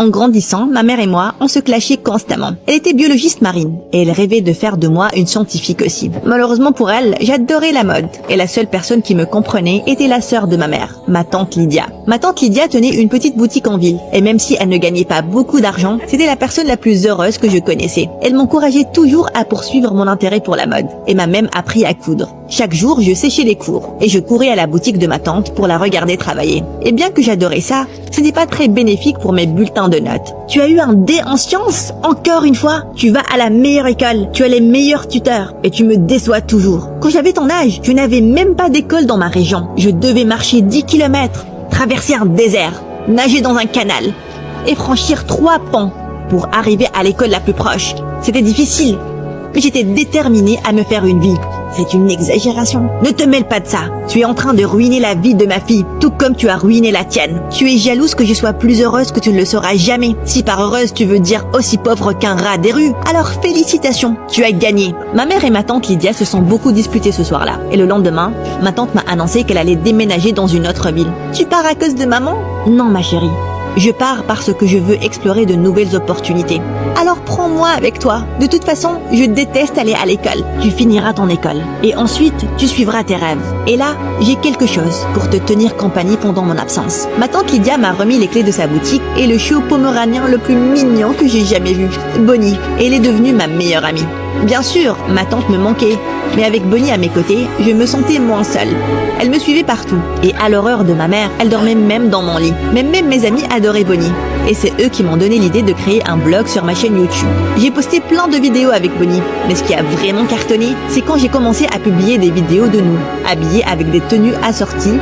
En grandissant, ma mère et moi, on se clashait constamment. Elle était biologiste marine et elle rêvait de faire de moi une scientifique aussi. Malheureusement pour elle, j'adorais la mode et la seule personne qui me comprenait était la sœur de ma mère, ma tante Lydia. Ma tante Lydia tenait une petite boutique en ville et même si elle ne gagnait pas beaucoup d'argent, c'était la personne la plus heureuse que je connaissais. Elle m'encourageait toujours à poursuivre mon intérêt pour la mode et m'a même appris à coudre. Chaque jour, je séchais les cours et je courais à la boutique de ma tante pour la regarder travailler. Et bien que j'adorais ça, ce n'est pas très bénéfique pour mes bulletins de notes. Tu as eu un D en sciences? Encore une fois? Tu vas à la meilleure école, tu as les meilleurs tuteurs et tu me déçois toujours. Quand j'avais ton âge, je n'avais même pas d'école dans ma région. Je devais marcher 10 km, traverser un désert, nager dans un canal et franchir 3 ponts pour arriver à l'école la plus proche. C'était difficile, mais j'étais déterminée à me faire une vie. C'est une exagération. Ne te mêle pas de ça. Tu es en train de ruiner la vie de ma fille, tout comme tu as ruiné la tienne. Tu es jalouse que je sois plus heureuse que tu ne le seras jamais. Si par heureuse tu veux dire aussi pauvre qu'un rat des rues, alors félicitations, tu as gagné. Ma mère et ma tante Lydia se sont beaucoup disputées ce soir-là. Et le lendemain, ma tante m'a annoncé qu'elle allait déménager dans une autre ville. Tu pars à cause de maman? Non ma chérie. Je pars parce que je veux explorer de nouvelles opportunités. Alors prends-moi avec toi. De toute façon, je déteste aller à l'école. Tu finiras ton école. Et ensuite, tu suivras tes rêves. Et là, j'ai quelque chose pour te tenir compagnie pendant mon absence. Ma tante Lydia m'a remis les clés de sa boutique et le chiot poméranien le plus mignon que j'ai jamais vu. Bonnie. Et elle est devenue ma meilleure amie. Bien sûr, ma tante me manquait. Mais avec Bonnie à mes côtés, je me sentais moins seule. Elle me suivait partout. Et à l'horreur de ma mère, elle dormait même dans mon lit. Mais même mes amis adoraient Bonnie. Et c'est eux qui m'ont donné l'idée de créer un blog sur ma chaîne YouTube. J'ai posté plein de vidéos avec Bonnie. Mais ce qui a vraiment cartonné, c'est quand j'ai commencé à publier des vidéos de nous, habillés avec des tenues assorties,